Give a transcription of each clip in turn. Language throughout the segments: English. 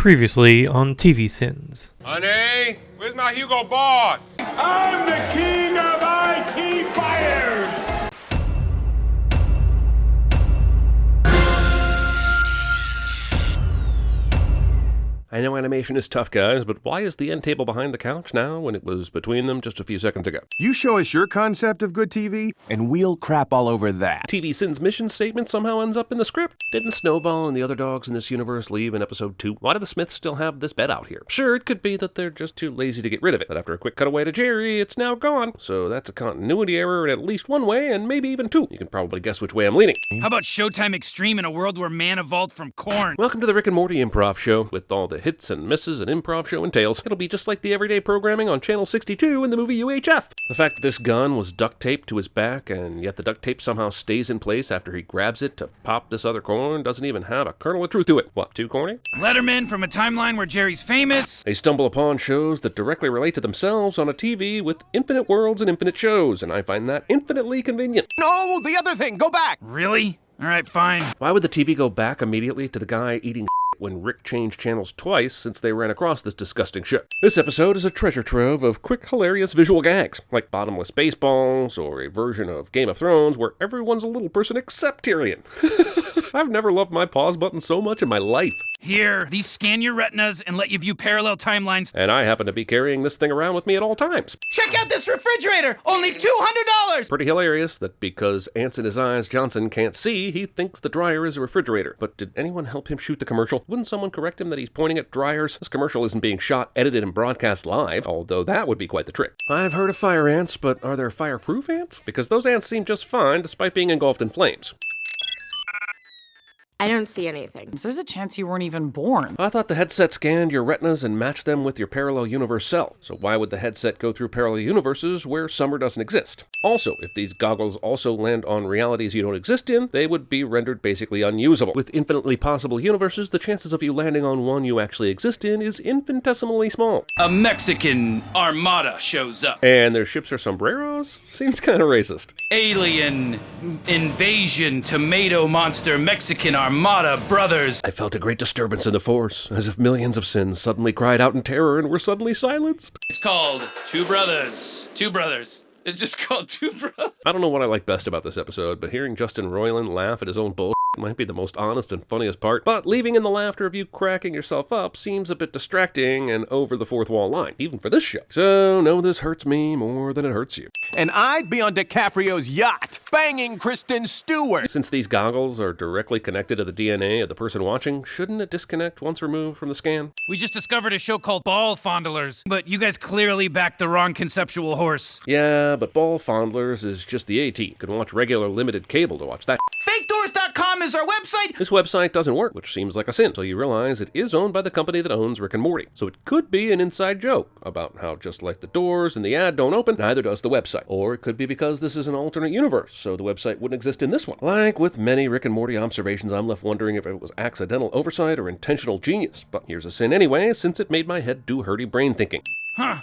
Previously on TVSins. Honey, where's my Hugo Boss? I'm the king of IT fires! I know animation is tough, guys, but why is the end table behind the couch now when it was between them just a few seconds ago? You show us your concept of good TV, and we'll crap all over that. TVSins' mission statement somehow ends up in the script. Didn't Snowball and the other dogs in this universe leave in episode 2? Why do the Smiths still have this bed out here? Sure, it could be that they're just too lazy to get rid of it, but after a quick cutaway to Jerry, it's now gone. So that's a continuity error in at least one way, and maybe even two. You can probably guess which way I'm leaning. How about Showtime Extreme in a world where man evolved from corn? Welcome to the Rick and Morty improv show, with all the hits and misses an improv show entails. It'll be just like the everyday programming on Channel 62 in the movie UHF. The fact that this gun was duct taped to his back, and yet the duct tape somehow stays in place after he grabs it to pop this other corn doesn't even have a kernel of truth to it. What, too corny? Letterman from a timeline where Jerry's famous. They stumble upon shows that directly relate to themselves on a TV with infinite worlds and infinite shows, and I find that infinitely convenient. No, the other thing, go back! Really? Alright, fine. Why would the TV go back immediately to the guy eating when Rick changed channels twice since they ran across this disgusting shit? This episode is a treasure trove of quick, hilarious visual gags, like bottomless baseballs, or a version of Game of Thrones where everyone's a little person except Tyrion. I've never loved my pause button so much in my life. Here, these scan your retinas and let you view parallel timelines. And I happen to be carrying this thing around with me at all times. Check out this refrigerator! Only $200! Pretty hilarious that because ants in his eyes Johnson can't see, he thinks the dryer is a refrigerator. But did anyone help him shoot the commercial? Wouldn't someone correct him that he's pointing at dryers? This commercial isn't being shot, edited, and broadcast live, although that would be quite the trick. I've heard of fire ants, but are there fireproof ants? Because those ants seem just fine despite being engulfed in flames. I don't see anything. There's a chance you weren't even born. I thought the headset scanned your retinas and matched them with your parallel universe self. So why would the headset go through parallel universes where summer doesn't exist? Also, if these goggles also land on realities you don't exist in, they would be rendered basically unusable. With infinitely possible universes, the chances of you landing on one you actually exist in is infinitesimally small. A Mexican armada shows up. And their ships are sombreros? Seems kind of racist. Alien invasion tomato monster Mexican armada brothers. I felt a great disturbance in the force, as if millions of sins suddenly cried out in terror and were suddenly silenced. It's called Two Brothers. Two Brothers. It's just called Two Brothers. I don't know what I like best about this episode, but hearing Justin Roiland laugh at his own bullshit might be the most honest and funniest part, but leaving in the laughter of you cracking yourself up seems a bit distracting and over the fourth wall line, even for this show. So, no, this hurts me more than it hurts you. And I'd be on DiCaprio's yacht, banging Kristen Stewart. Since these goggles are directly connected to the DNA of the person watching, shouldn't it disconnect once removed from the scan? We just discovered a show called Ball Fondlers, but you guys clearly backed the wrong conceptual horse. Yeah, but Ball Fondlers is just the AT. You can watch regular limited cable to watch that. FakeDoors.com is our website! This website doesn't work, which seems like a sin, until you realize it is owned by the company that owns Rick and Morty. So it could be an inside joke about how just like the doors and the ad don't open, neither does the website. Or it could be because this is an alternate universe, so the website wouldn't exist in this one. Like with many Rick and Morty observations, I'm left wondering if it was accidental oversight or intentional genius. But here's a sin anyway, since it made my head do hurty brain thinking. Huh.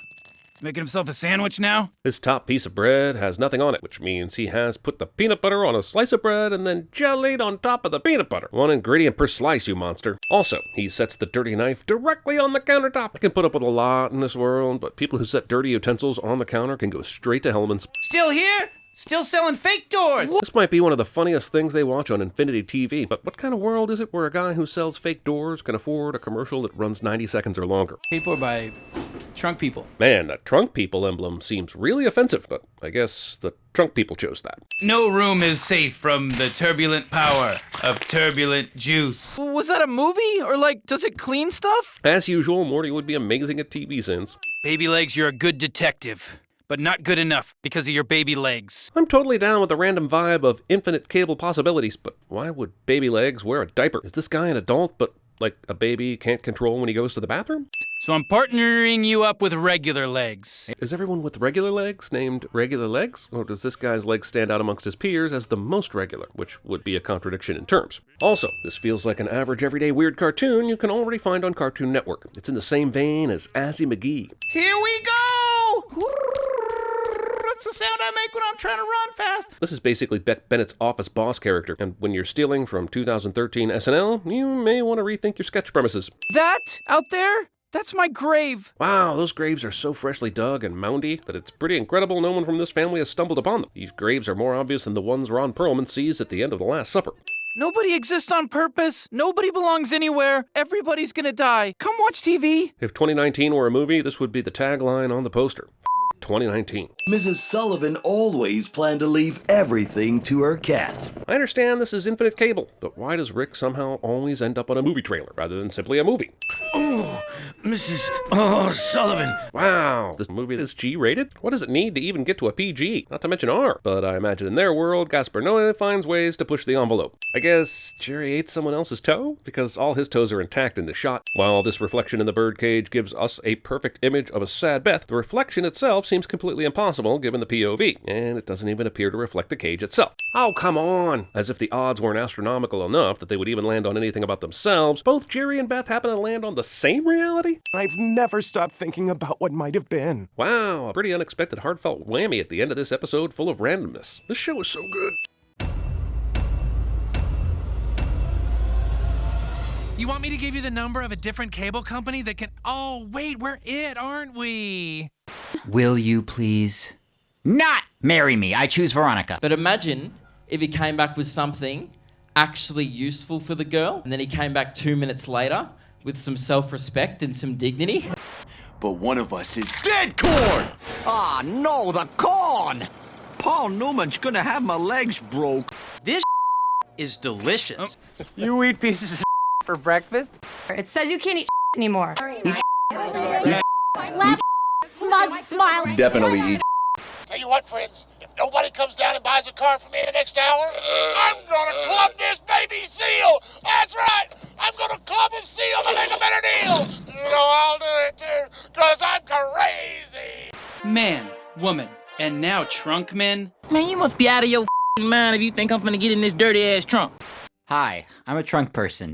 He's making himself a sandwich now? This top piece of bread has nothing on it, which means he has put the peanut butter on a slice of bread and then jellied on top of the peanut butter. One ingredient per slice, you monster. Also, he sets the dirty knife directly on the countertop. I can put up with a lot in this world, but people who set dirty utensils on the counter can go straight to Hellman's. Still here? Still selling fake doors! This might be one of the funniest things they watch on Infinity TV, but what kind of world is it where a guy who sells fake doors can afford a commercial that runs 90 seconds or longer? Paid for by trunk people. Man, that trunk people emblem seems really offensive, but I guess the trunk people chose that. No room is safe from the turbulent power of turbulent juice. Was that a movie? Or does it clean stuff? As usual, Morty would be amazing at TVSins. Baby legs, you're a good detective. But not good enough because of your baby legs. I'm totally down with the random vibe of infinite cable possibilities, but why would baby legs wear a diaper? Is this guy an adult, but like a baby can't control when he goes to the bathroom? So I'm partnering you up with regular legs. Is everyone with regular legs named Regular Legs? Or does this guy's legs stand out amongst his peers as the most regular, which would be a contradiction in terms? Also, this feels like an average everyday weird cartoon you can already find on Cartoon Network. It's in the same vein as Azzy McGee. Here we go! That's the sound I make when I'm trying to run fast. This is basically Beck Bennett's office boss character, and when you're stealing from 2013 SNL, you may want to rethink your sketch premises. That out there? That's my grave. Wow, those graves are so freshly dug and moundy that it's pretty incredible no one from this family has stumbled upon them. These graves are more obvious than the ones Ron Perlman sees at the end of The Last Supper. Nobody exists on purpose. Nobody belongs anywhere. Everybody's gonna die. Come watch TV. If 2019 were a movie, this would be the tagline on the poster. 2019. Mrs. Sullivan always planned to leave everything to her cat. I understand this is infinite cable, but why does Rick somehow always end up on a movie trailer rather than simply a movie? Oh, Mrs. Sullivan. Wow, this movie is G-rated? What does it need to even get to a PG? Not to mention R. But I imagine in their world, Gaspar Noé finds ways to push the envelope. I guess Jerry ate someone else's toe? Because all his toes are intact in the shot. While this reflection in the birdcage gives us a perfect image of a sad Beth, the reflection itself seems completely impossible given the POV, and it doesn't even appear to reflect the cage itself. Oh, come on! As if the odds weren't astronomical enough that they would even land on anything about themselves, both Jerry and Beth happen to land on the same reality? I've never stopped thinking about what might have been. Wow, a pretty unexpected heartfelt whammy at the end of this episode full of randomness. This show is so good. You want me to give you the number of a different cable company that can... Oh, wait, we're it, aren't we? Will you please not marry me? I choose Veronica. But imagine if he came back with something actually useful for the girl, and then he came back 2 minutes later with some self-respect and some dignity. But one of us is dead corn! Ah, no, the corn! Paul Newman's gonna have my legs broke. This is delicious. You eat pieces of for breakfast? It says you can't eat anymore. Smug smile. Definitely eat. Tell you what, friends, if nobody comes down and buys a car from me in the next hour, I'm gonna club this baby seal. That's right. I'm gonna club a seal to make a better deal. You know I'll do it too, because I'm crazy. Man, woman, and now trunk men. Man, you must be out of your mind if you think I'm gonna get in this dirty ass trunk. Hi, I'm a trunk person.